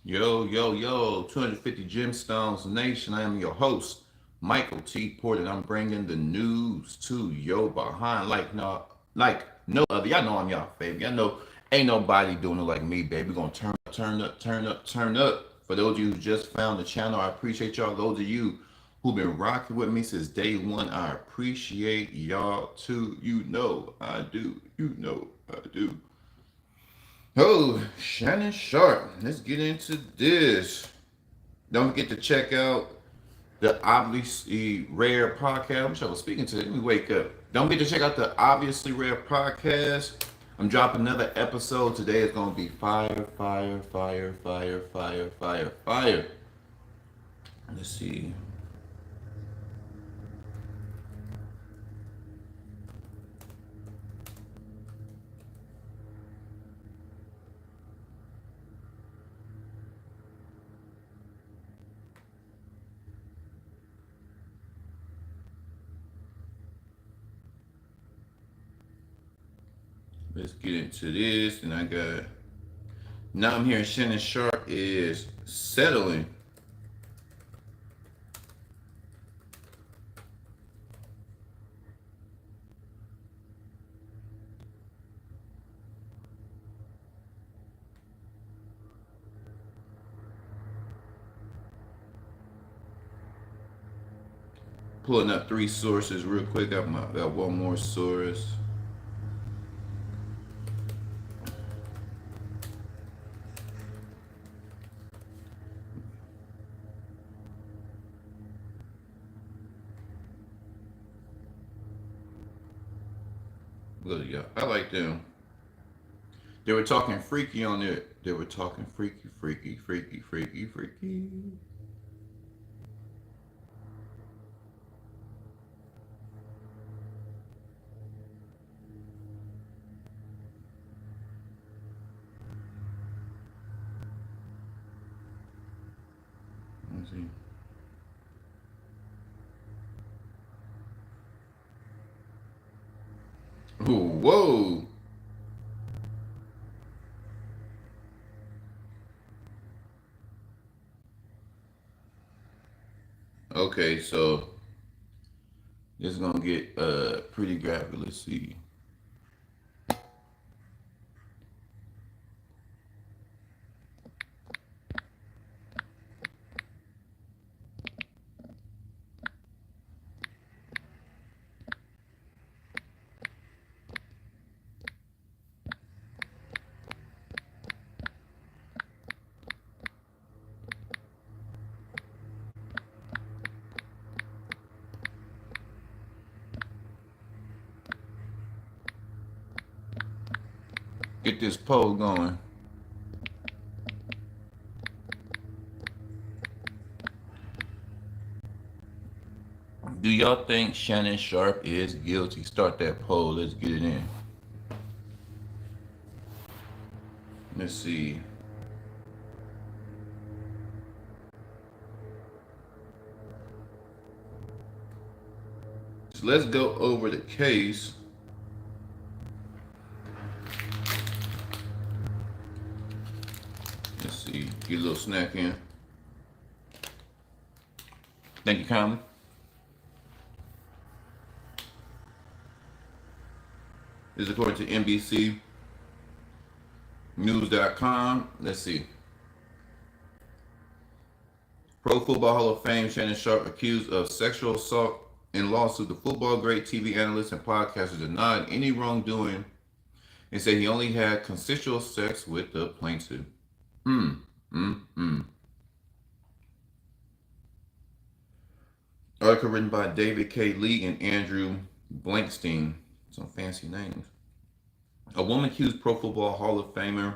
Yo, yo, yo, 250 Gemstones Nation. I am your host, Michael T. Porter, and I'm bringing the news to yo behind like no other. Y'all know I'm y'all favorite. Y'all know ain't nobody doing it like me, baby. We're gonna turn up. For those of you who just found the channel, I appreciate y'all. Those of you who've been rocking with me since day one, I appreciate y'all too. You know I do. You know I do. Oh, Shannon Sharpe. Let's get into this. Don't forget to check out the Obviously Rare podcast. I wish I was speaking to it. Let me wake up. Don't forget to check out the Obviously Rare podcast. I'm dropping another episode today. It's going to be fire, fire, fire, fire, fire, fire, fire. Let's see. Let's get into this. And I got. Now I'm hearing Shannon Sharpe is settling. Pulling up three sources real quick. Got one more source. Look, yeah, I like them. They were talking freaky on it. They were talking freaky, freaky, freaky, freaky, freaky. Let's see. Ooh, whoa. Okay, so this is gonna get pretty graphic. Let's see. Get this poll going. Do y'all think Shannon Sharpe is guilty? Start that poll. Let's get it in. Let's see. So let's go over the case. Let's see. Get a little snack in. Thank you kindly. This is according to NBCnews.com. Let's see. Pro Football Hall of Fame Shannon Sharpe accused of sexual assault in lawsuit. The football great TV analyst and podcaster denied any wrongdoing and said he only had consensual sex with the plaintiff. Mm, mm, mm. Article written by David K. Lee and Andrew Blankstein. Some fancy names. A woman accused Pro Football Hall of Famer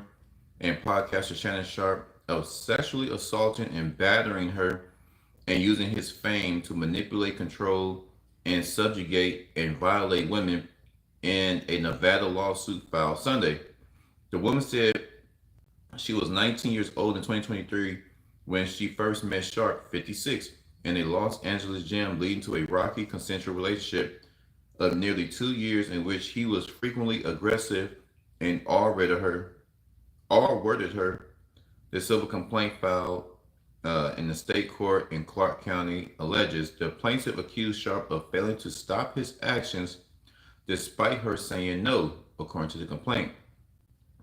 and podcaster Shannon Sharpe of sexually assaulting and battering her and using his fame to manipulate, control, and subjugate and violate women in a Nevada lawsuit filed Sunday. The woman said she was 19 years old in 2023 when she first met Sharpe, 56, in a Los Angeles gym, leading to a rocky consensual relationship of nearly 2 years in which he was frequently aggressive and all worded her The civil complaint filed in the state court in Clark County alleges the plaintiff accused Sharpe of failing to stop his actions despite her saying no, according to the complaint.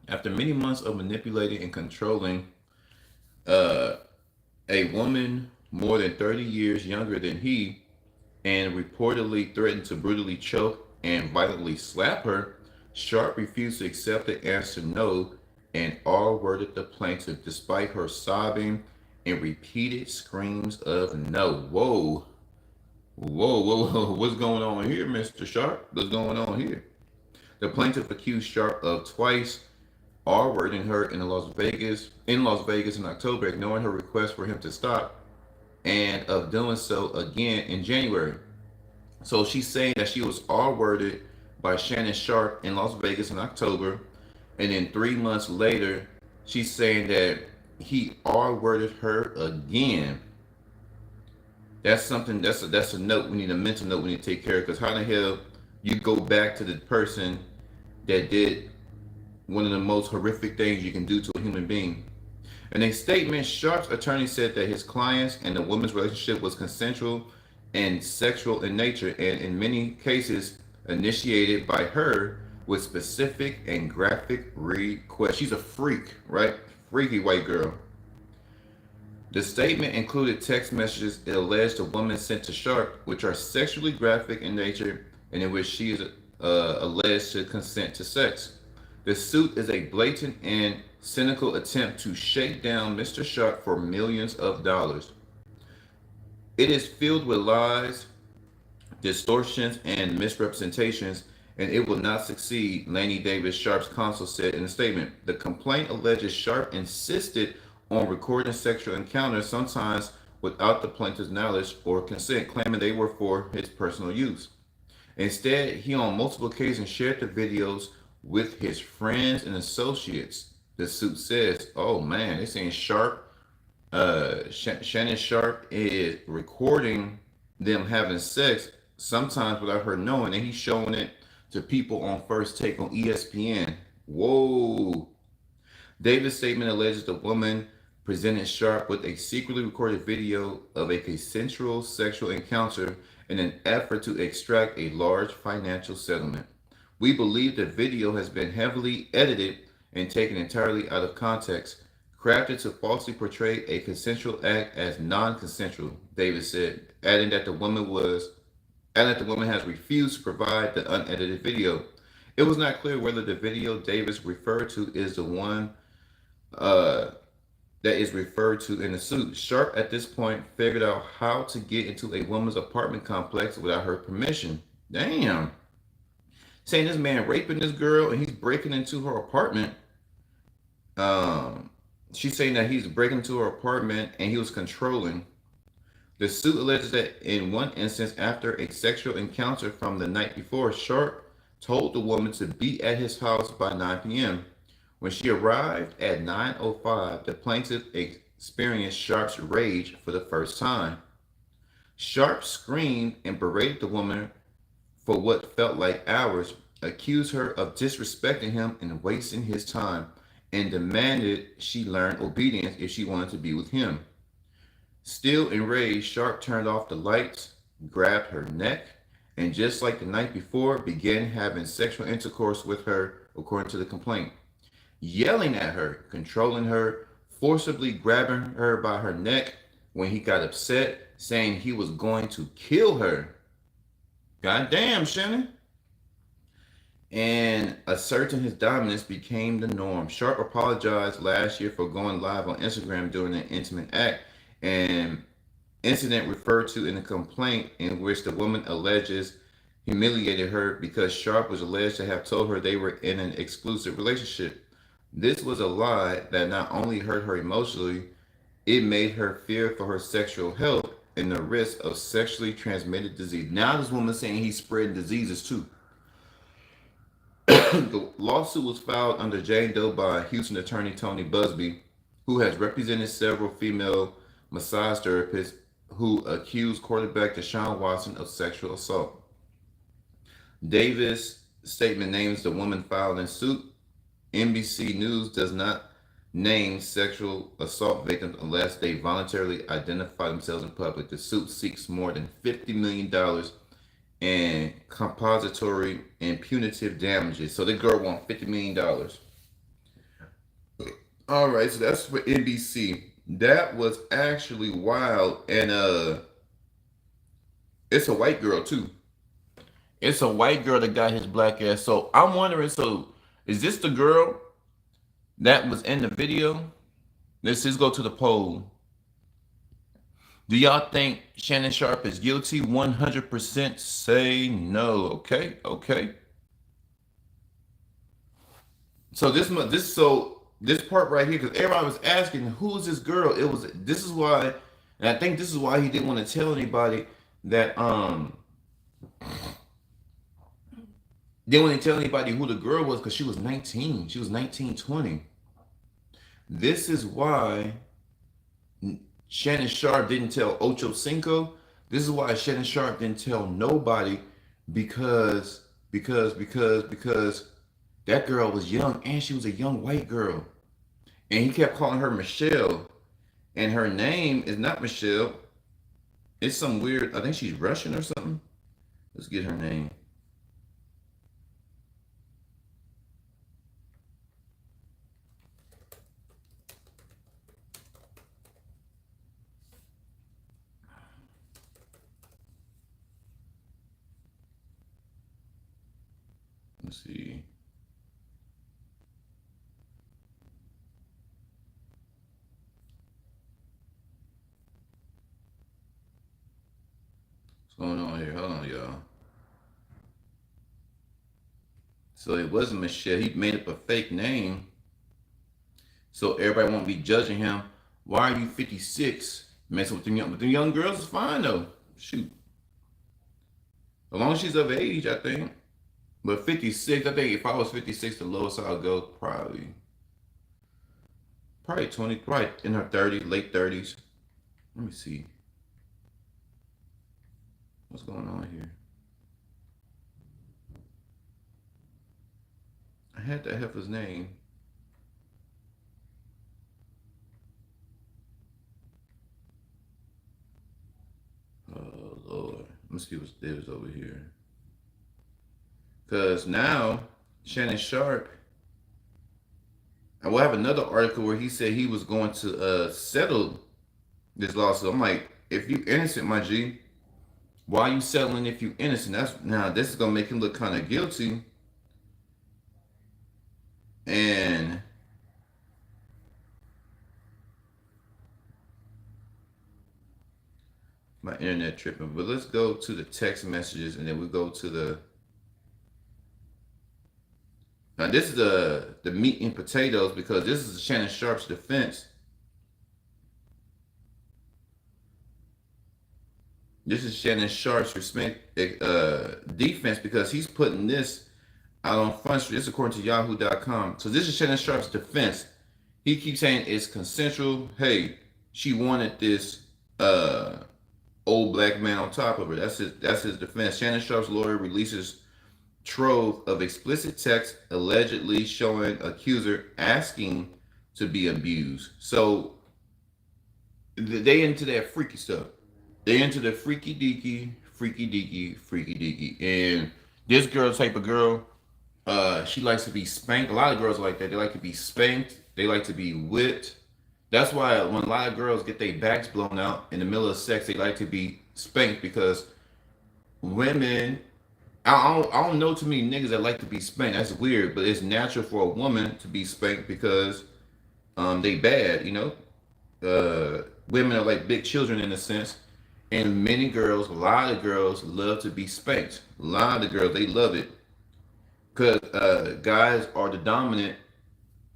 After many months of manipulating and controlling uh, a woman more than 30 years younger than he, and reportedly threatened to brutally choke and violently slap her, Sharpe refused to accept the answer no and R-worded the plaintiff despite her sobbing and repeated screams of no. Whoa, whoa, whoa, whoa. What's going on here, Mr. Sharpe? What's going on here? The plaintiff accused Sharpe of twice R-wording her in Las Vegas in October, ignoring her request for him to stop, and of doing so again in January. So she's saying that she was R-worded by Shannon Sharpe in Las Vegas in October, and then 3 months later, she's saying that he R-worded her again. That's something. That's a note. We need a mental note. We need to take care of, because how the hell you go back to the person that did one of the most horrific things you can do to a human being? In a statement, Sharpe's attorney said that his clients and the woman's relationship was consensual and sexual in nature, and in many cases initiated by her with specific and graphic requests. She's a freak, right? Freaky white girl. The statement included text messages it alleged the woman sent to Sharpe, which are sexually graphic in nature and in which she is alleged to consent to sex. The suit is a blatant and cynical attempt to shake down Mr. Sharpe for millions of dollars. It is filled with lies, distortions, and misrepresentations, and it will not succeed, Laney Davis, Sharpe's counsel, said in a statement. The complaint alleges Sharpe insisted on recording sexual encounters, sometimes without the plaintiff's knowledge or consent, claiming they were for his personal use. Instead, he on multiple occasions shared the videos with his friends and associates. The suit says, oh man, they're saying Sharpe, Shannon Sharpe is recording them having sex, sometimes without her knowing, and he's showing it to people on First Take on ESPN. Whoa. Davis' statement alleges the woman presented Sharpe with a secretly recorded video of a consensual sexual encounter in an effort to extract a large financial settlement. We believe the video has been heavily edited and taken entirely out of context, crafted to falsely portray a consensual act as non-consensual, Davis said, adding that the woman has refused to provide the unedited video. It was not clear whether the video Davis referred to is the one that is referred to in the suit. Sharpe at this point figured out how to get into a woman's apartment complex without her permission. Damn. Saying this man raping this girl and he's breaking into her apartment. She's saying that he's breaking into her apartment and he was controlling. The suit alleges that in one instance, after a sexual encounter from the night before, Sharpe told the woman to be at his house by 9 p.m. When she arrived at 9:05, the plaintiff experienced Sharpe's rage for the first time. Sharpe screamed and berated the woman for what felt like hours, accused her of disrespecting him and wasting his time, and demanded she learn obedience if she wanted to be with him. Still enraged, Sharpe turned off the lights, grabbed her neck, and just like the night before, began having sexual intercourse with her, according to the complaint. Yelling at her, controlling her, forcibly grabbing her by her neck when he got upset, saying he was going to kill her. Goddamn, Shannon. And asserting his dominance became the norm. Sharpe apologized last year for going live on Instagram during an intimate act, an incident referred to in the complaint in which the woman alleges humiliated her because Sharpe was alleged to have told her they were in an exclusive relationship. This was a lie that not only hurt her emotionally, it made her fear for her sexual health and the risk of sexually transmitted disease. Now this woman saying he's spreading diseases too. The lawsuit was filed under Jane Doe by Houston attorney Tony Busby, who has represented several female massage therapists who accused quarterback Deshaun Watson of sexual assault. Davis' statement names the woman filed in suit. NBC News does not name sexual assault victims unless they voluntarily identify themselves in public. The suit seeks more than $50 million in compensatory and punitive damages. So the girl wants $50 million. All right, so that's for NBC. That was actually wild, and it's a white girl too. It's a white girl that got his black ass. So I'm wondering, so is this the girl that was in the video? Let's just go to the poll. Do y'all think Shannon Sharpe is guilty? 100% say no. Okay, okay. So this part right here, because everybody was asking, who is this girl? This is why, and I think this is why he didn't want to tell anybody that didn't want to tell anybody who the girl was because she was 19. She was 19, 20. This is why Shannon Sharpe didn't tell Ocho Cinco. This is why Shannon Sharpe didn't tell nobody because that girl was young and she was a young white girl. And he kept calling her Michelle. And her name is not Michelle. It's some weird, I think she's Russian or something. Let's get her name. Let's see. What's going on here? Hold on, y'all. So it wasn't Michelle. He made up a fake name. So everybody won't be judging him. Why are you 56? Messing with them young, but the young girls is fine though. Shoot. As long as she's of age, I think. But 56, I think if I was 56, the lowest I'll go probably 20, probably in her 30s, late 30s. Let me see. What's going on here? I had that heifer's name. Oh Lord. Let me see what's there's over here. Because now Shannon Sharpe, I will have another article where he said he was going to settle this lawsuit. I'm like, if you innocent, my G, why are you settling if you innocent? This is gonna make him look kind of guilty. And my internet tripping. But let's go to the text messages and then we go to the. Now this is the meat and potatoes because this is Shannon Sharpe's defense. This is Shannon Sharpe's defense because he's putting this out on Front Street. This is according to Yahoo.com. So this is Shannon Sharpe's defense. He keeps saying it's consensual. Hey, she wanted this old black man on top of her. That's his defense. Shannon Sharpe's lawyer releases trove of explicit text allegedly showing accuser asking to be abused. So they into that freaky stuff. They into the freaky deaky. And this girl type of girl, she likes to be spanked. A lot of girls like that. They like to be spanked. They like to be whipped. That's why when a lot of girls get their backs blown out in the middle of sex, they like to be spanked because women. I don't know too many niggas that like to be spanked. That's weird, but it's natural for a woman to be spanked because they bad, you know. Women are like big children in a sense, and many girls, a lot of girls love to be spanked. A lot of girls, they love it because guys are the dominant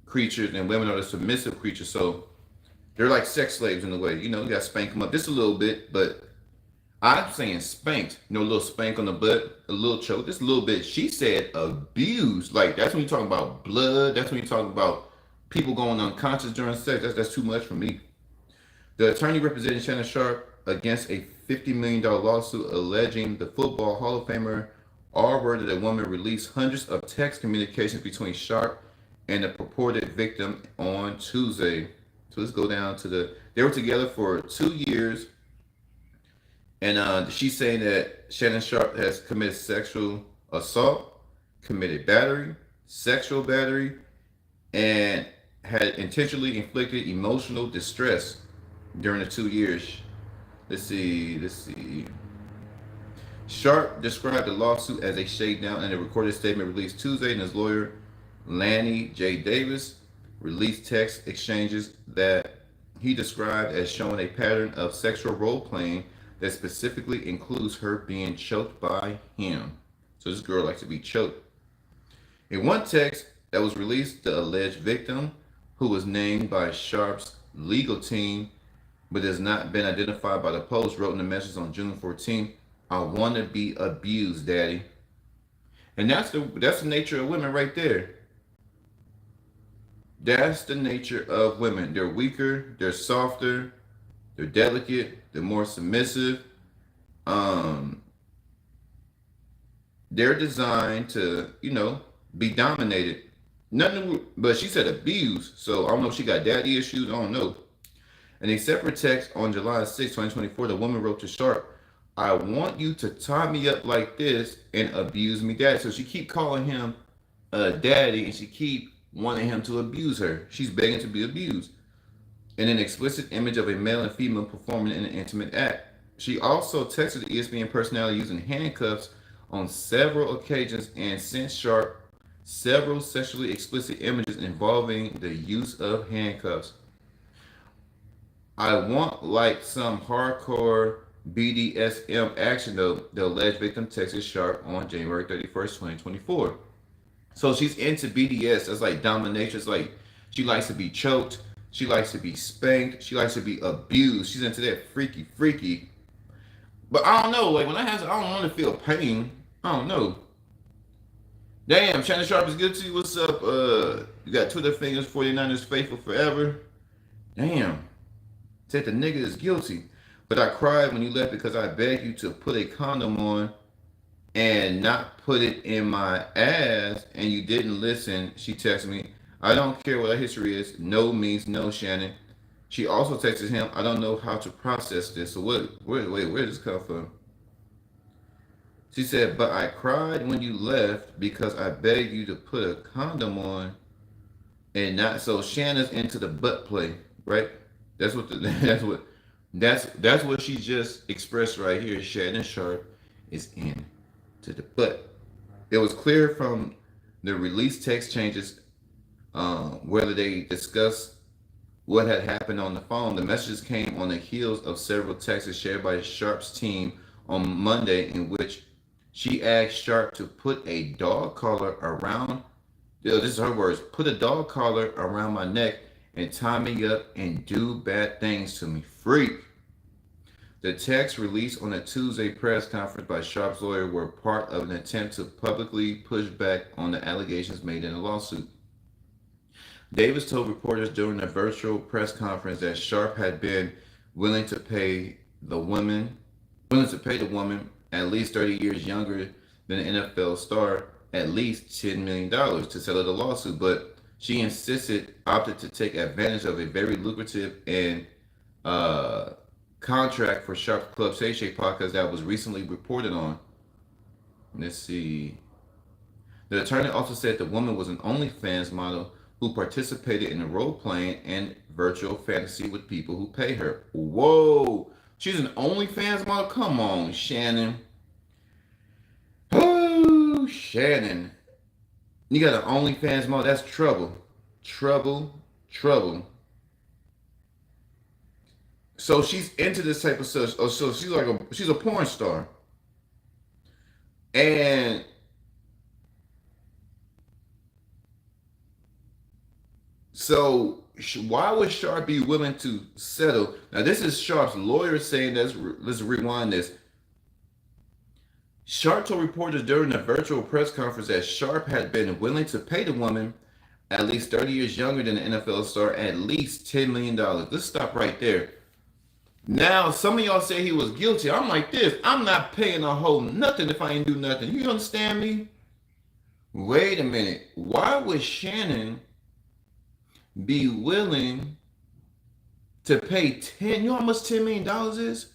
creatures and women are the submissive creatures. So they're like sex slaves in a way. You know, you got to spank them up just a little bit, but I'm saying spanked, you know, a little spank on the butt, a little choke, just a little bit. She said abused. Like, that's when you're talking about blood. That's when you're talking about people going unconscious during sex. That's too much for me. The attorney representing Shannon Sharpe against a $50 million lawsuit alleging the Football Hall of Famer R-worded a woman released hundreds of text communications between Sharpe and the purported victim on Tuesday. So let's go down to they were together for 2 years, and she's saying that Shannon Sharpe has committed sexual assault, committed battery, sexual battery, and had intentionally inflicted emotional distress during the 2 years. Let's see. Sharpe described the lawsuit as a shakedown in a recorded statement released Tuesday, and his lawyer, Lanny J. Davis, released text exchanges that he described as showing a pattern of sexual role playing that specifically includes her being choked by him. So this girl likes to be choked. In one text that was released, the alleged victim, who was named by Sharpe's legal team but has not been identified by the Post, wrote in a message on June 14th, "I want to be abused, Daddy." And that's the nature of women right there. That's the nature of women. They're weaker, they're softer, they're delicate, they're more submissive. Um, they're designed to, be dominated. Nothing, but she said abuse. So I don't know if she got daddy issues. I don't know. In a separate text on July 6, 2024, the woman wrote to Sharpe, "I want you to tie me up like this and abuse me, Daddy." So she keep calling him daddy, and she keep wanting him to abuse her. She's begging to be abused. In an explicit image of a male and female performing in an intimate act. She also texted the ESPN personality using handcuffs on several occasions and sent Sharpe several sexually explicit images involving the use of handcuffs. "I want like some hardcore BDSM action," though, the alleged victim texted Sharpe on January 31st, 2024. So she's into BDS. That's like domination. It's like she likes to be choked. She likes to be spanked. She likes to be abused. She's into that freaky. But I don't know. Like when I don't want to feel pain. I don't know. Damn, Shannon Sharpe is good to you. What's up? You got Twitter fingers, 49ers faithful forever. Damn. Said the nigga is guilty. "But I cried when you left because I begged you to put a condom on and not put it in my ass, and you didn't listen," she texted me. "I don't care what our history is. No means no, Shannon." She also texted him, "I don't know how to process this." So where did this come from? She said, "But I cried when you left because I begged you to put a condom on and not." So Shannon's into the butt play, right? That's what that's what she just expressed right here. Shannon Sharpe is in to the butt. It was clear from the release text changes whether they discussed what had happened on the phone. The messages came on the heels of several texts shared by Sharpe's team on Monday in which she asked Sharpe to put a dog collar around, this is her words, "put a dog collar around my neck and tie me up and do bad things to me. Freak." The text released on a Tuesday press conference by Sharpe's lawyer were part of an attempt to publicly push back on the allegations made in the lawsuit. Davis told reporters during a virtual press conference that Sharpe had been willing to pay the woman, at least 30 years younger than the NFL star, at least $10 million to settle the lawsuit, but she opted to take advantage of a very lucrative and contract for Sharpe's Club Shay Shay podcast that was recently reported on. Let's see. The attorney also said the woman was an OnlyFans model who participated in the role playing and virtual fantasy with people who pay her. Whoa! She's an OnlyFans model? Come on, Shannon. Oh, Shannon. You got an OnlyFans model? That's trouble. Trouble. So she's into this type of stuff. Oh, so she's a porn star. And so why would Sharpe be willing to settle? Now this is Sharpe's lawyer saying this. Let's rewind this. Sharpe told reporters during the virtual press conference that Sharpe had been willing to pay the woman, at least 30 years younger than the NFL star, at least $10 million. Let's stop right there. Now, some of y'all say he was guilty. I'm like this. I'm not paying a whole nothing if I ain't do nothing. You understand me? Wait a minute. Why would Shannon be willing to pay 10, you know how much $10 million is?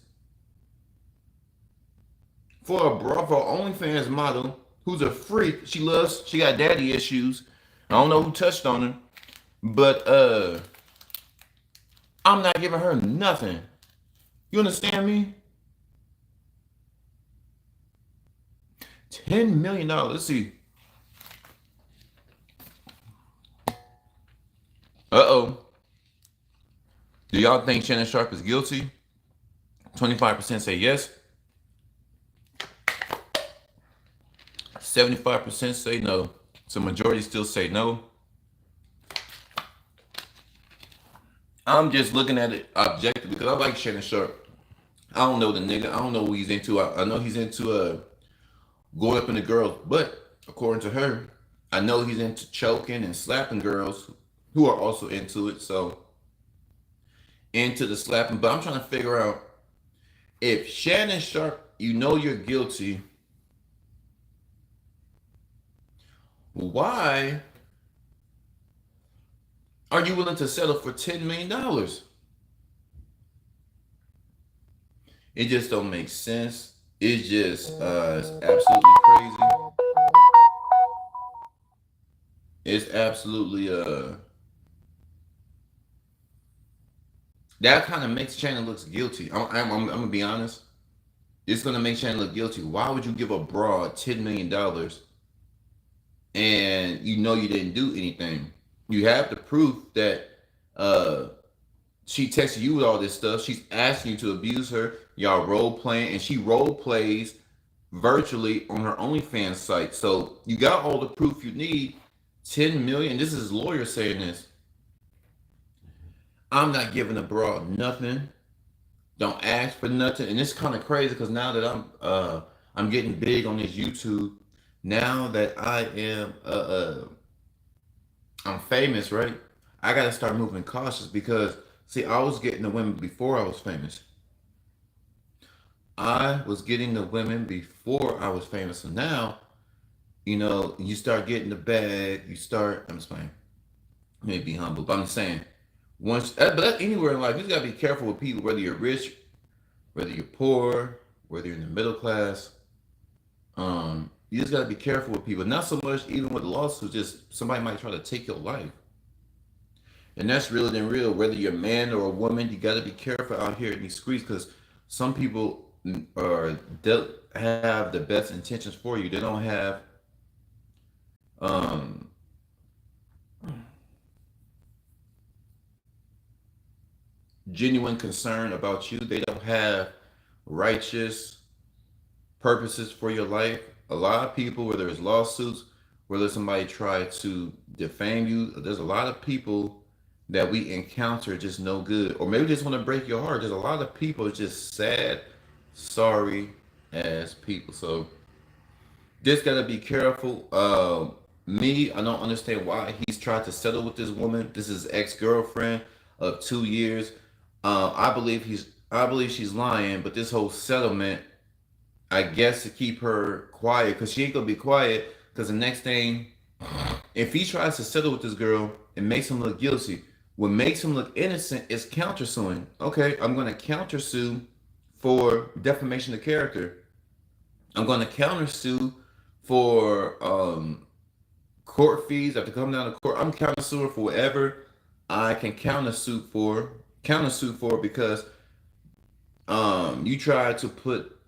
For a bra, for an OnlyFans model who's a freak. She got daddy issues. I don't know who touched on her, but I'm not giving her nothing. You understand me? $10 million. Let's see. Uh-oh. Do y'all think Shannon Sharpe is guilty? 25% say yes. 75% say no. So majority still say no. I'm just looking at it objectively because I like Shannon Sharpe. I don't know the nigga. I don't know what he's into. I know he's into going up in the girls, but according to her, I know he's into choking and slapping girls who are also into it. So into the slapping, but I'm trying to figure out if Shannon Sharpe, you know you're guilty. Why are you willing to settle for $10 million? It just don't make sense. It's just it's absolutely crazy. It's absolutely that kind of makes Shannon looks guilty. I'm gonna be honest. It's gonna make Shannon look guilty. Why would you give a broad $10 million and you know you didn't do anything? You have the proof that uh she texted you with all this stuff. She's asking you to abuse her. Y'all role playing, and she role plays virtually on her OnlyFans site. So you got all the proof you need. 10 million. This is his lawyer saying this. I'm not giving a broad nothing. Don't ask for nothing. And it's kind of crazy because now that I'm getting big on this YouTube. Now that I am I'm famous, right? I gotta start moving cautious because see, I was getting the women before I was famous. I was getting the women before I was famous. So now, you start getting the bag. I'm just playing. Maybe be humble, but I'm just saying. But anywhere in life, you just gotta be careful with people. Whether you're rich, whether you're poor, whether you're in the middle class. You just gotta be careful with people. Not so much even with lawsuits. Just somebody might try to take your life. And that's realer than real. Whether you're a man or a woman, you got to be careful out here in these streets because some people have the best intentions for you. They don't have um, genuine concern about you. They don't have righteous purposes for your life. A lot of people, whether it's lawsuits, whether somebody try to defame you, there's a lot of people that we encounter just no good, or maybe just want to break your heart. There's a lot of people just sad, sorry as people. So just gotta be careful. Me, I don't understand why he's tried to settle with this woman. This is ex-girlfriend of 2 years. I believe she's lying, but this whole settlement, I guess, to keep her quiet, because she ain't gonna be quiet. Because the next thing, if he tries to settle with this girl, it makes him look guilty. What makes him look innocent is countersuing. Okay, I'm gonna countersue for defamation of character. I'm gonna countersue for court fees. I have to come down to court. I'm countersuing for whatever I can countersue for because you tried to put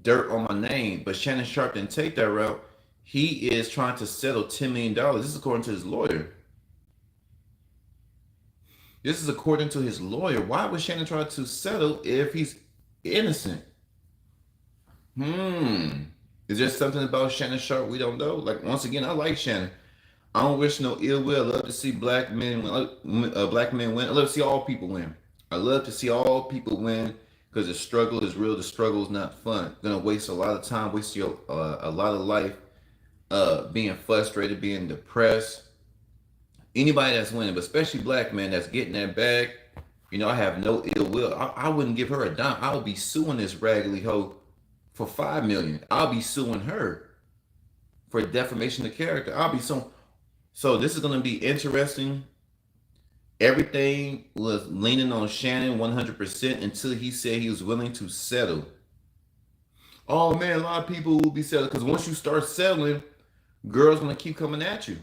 dirt on my name, but Shannon Sharpe didn't take that route. He is trying to settle $10 million. This is according to his lawyer. This is according to his lawyer. Why would Shannon try to settle if he's innocent? Is there something about Shannon Sharpe we don't know? Like, once again, I like Shannon. I don't wish no ill will. I love to see black men win. I love to see all people win. I love to see all people win because the struggle is real. The struggle is not fun. Gonna waste a lot of time, waste your a lot of life, being frustrated, being depressed. Anybody that's winning, but especially black men that's getting that bag. I have no ill will. I wouldn't give her a dime. I would be suing this raggedy hoe for $5 million. I'll be suing her for defamation of character. I'll be suing. So this is gonna be interesting Everything was leaning on Shannon 100% until he said he was willing to settle. Oh man, a lot of people will be settling because once you start settling, girls gonna keep coming at you.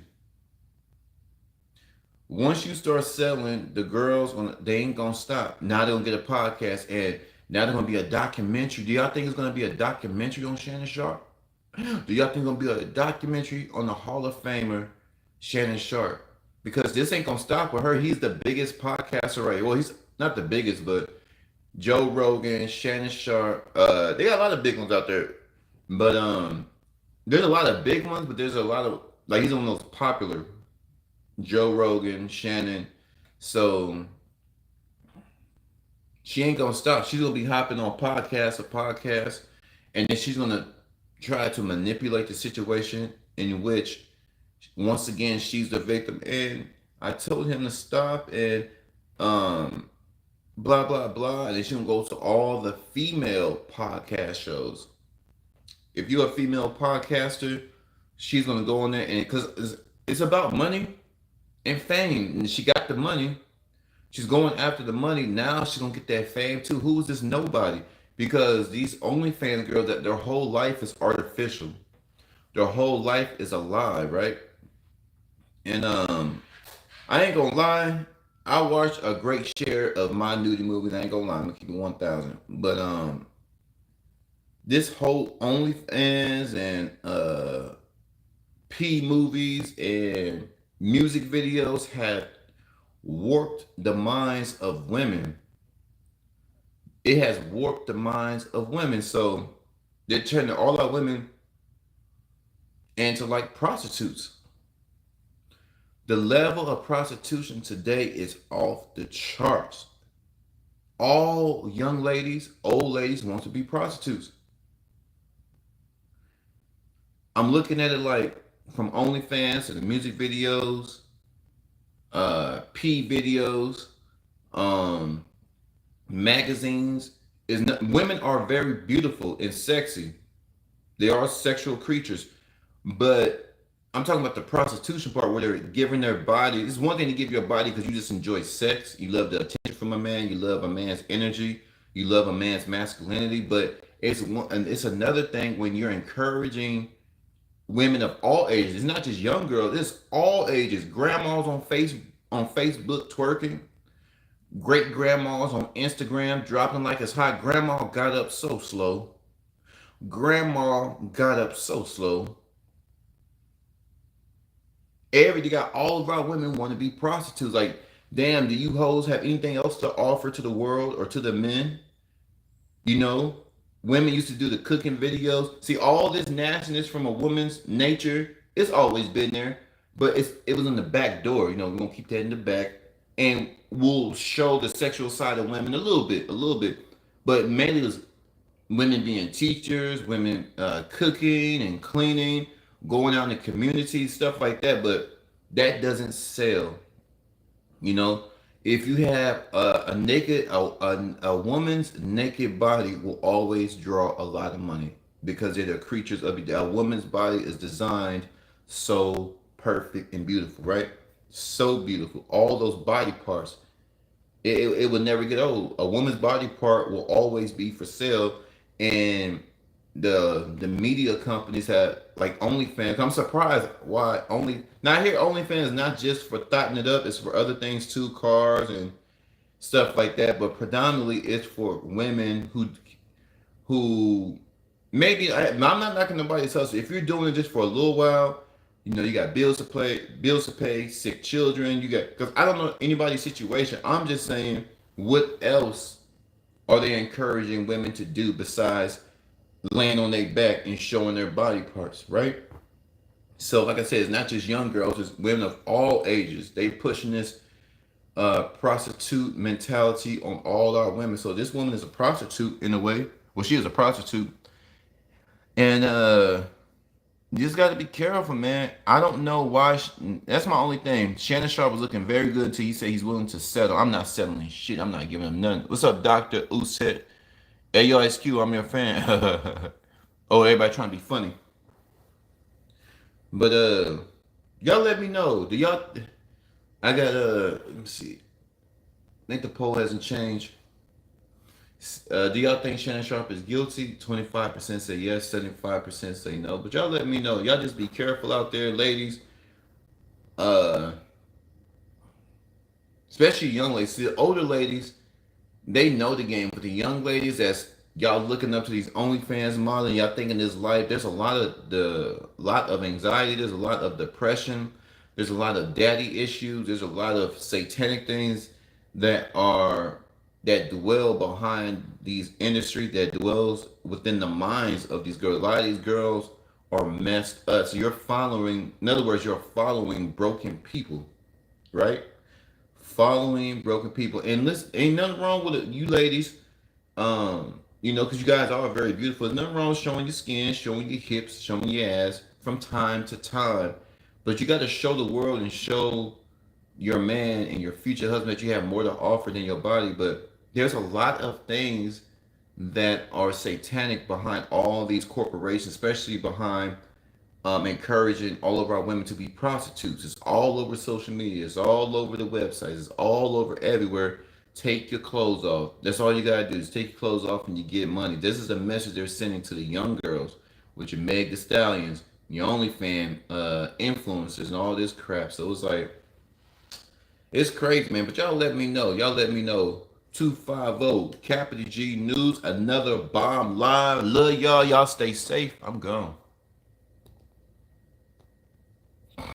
Once you start selling, the girls they ain't gonna stop. Now they're gonna get a podcast and now they're gonna be a documentary. Do y'all think it's gonna be a documentary on Shannon Sharpe? Do y'all think it's gonna be a documentary on the Hall of Famer Shannon Sharpe? Because this ain't gonna stop with her. He's the biggest podcaster right. Well, he's not the biggest, but Joe Rogan, Shannon Sharpe. They got a lot of big ones out there. But there's a lot of big ones, but there's a lot of like he's one of those popular. Joe Rogan, Shannon. So she ain't gonna stop. She's gonna be hopping on podcast or podcast, and then she's gonna try to manipulate the situation in which, once again, she's the victim. And I told him to stop and blah blah blah. And then she's gonna go to all the female podcast shows. If you're a female podcaster, she's gonna go in there and because it's about money and fame. And she got the money. She's going after the money. Now she's gonna get that fame too. Who is this nobody? Because these OnlyFans girls, that their whole life is artificial. Their whole life is a lie, right? And I ain't gonna lie. I watched a great share of my nudie movies. I ain't gonna lie. I'm gonna keep it 1,000. But this whole OnlyFans and P movies and music videos have warped the minds of women. It has warped the minds of women. So they're turning all our women into like prostitutes. The level of prostitution today is off the charts. All young ladies, old ladies want to be prostitutes. I'm looking at it like from OnlyFans to the music videos, P videos, magazines. Is not, women are very beautiful and sexy. They are sexual creatures, but I'm talking about the prostitution part where they're giving their body. It's one thing to give your body because you just enjoy sex. You love the attention from a man. You love a man's energy. You love a man's masculinity. But it's another thing when you're encouraging women of all ages. It's not just young girls. It's all ages. Grandmas on Facebook twerking. Great grandmas on Instagram dropping like it's hot. Grandma got up so slow. Grandma got up so slow. You got all of our women want to be prostitutes. Like, damn, do you hoes have anything else to offer to the world or to the men? You know, women used to do the cooking videos. See, all this nastiness from a woman's nature, it's always been there, but it was in the back door. You know, we're gonna keep that in the back, and we'll show the sexual side of women a little bit. But mainly it was women being teachers, women cooking and cleaning, going out in the community, stuff like that. But that doesn't sell. You know, if you have a woman's naked body will always draw a lot of money because they're the creatures of it. A woman's body is designed so perfect and beautiful, right? So beautiful. All those body parts, it will never get old. A woman's body part will always be for sale, and the media companies have like OnlyFans. I'm surprised why now here OnlyFans is not just for thotting it up, it's for other things too, cars and stuff like that. But predominantly it's for women who maybe I'm not knocking nobody's hustle. If you're doing it just for a little while, you know, you got bills to pay, sick children, you got because I don't know anybody's situation. I'm just saying what else are they encouraging women to do besides laying on their back and showing their body parts, right? So, like I said, it's not just young girls; it's women of all ages. They pushing this prostitute mentality on all our women. So this woman is a prostitute in a way. Well, she is a prostitute, and you just got to be careful, man. I don't know why. That's my only thing. Shannon Sharpe was looking very good until he said he's willing to settle. I'm not settling shit. I'm not giving him none. What's up, Doctor Uset? Hey, yo, SQ, I'm your fan. Oh, everybody trying to be funny. But y'all let me know. Do y'all? I got let me see. think the poll hasn't changed. Do y'all think Shannon Sharpe is guilty? 25% say yes, 75% say no. But y'all let me know. Y'all just be careful out there, ladies. Uh, Especially young ladies. See, the older ladies, they know the game. But the young ladies that's y'all looking up to these OnlyFans models, and y'all thinking this life, there's a lot of anxiety, there's a lot of depression, there's a lot of daddy issues, there's a lot of satanic things that are that dwell behind these industries, that dwells within the minds of these girls. A lot of these girls are messed up. So you're following, in other words, you're following broken people, right? Following broken people. And listen, ain't nothing wrong with it, you ladies. Because you guys are very beautiful. There's nothing wrong with showing your skin, showing your hips, showing your ass from time to time. But you got to show the world and show your man and your future husband that you have more to offer than your body. But there's a lot of things that are satanic behind all these corporations, especially behind encouraging all of our women to be prostitutes. It's all over social media. It's all over the websites. It's all over everywhere. Take your clothes off. That's all you gotta do is take your clothes off and you get money. This is the message they're sending to the young girls with your Meg the Stallions, your OnlyFans influencers, and all this crap. So it's like it's crazy, man. But y'all let me know. Y'all let me know. 250 Capital G News, another bomb live. Love y'all. Y'all stay safe. I'm gone.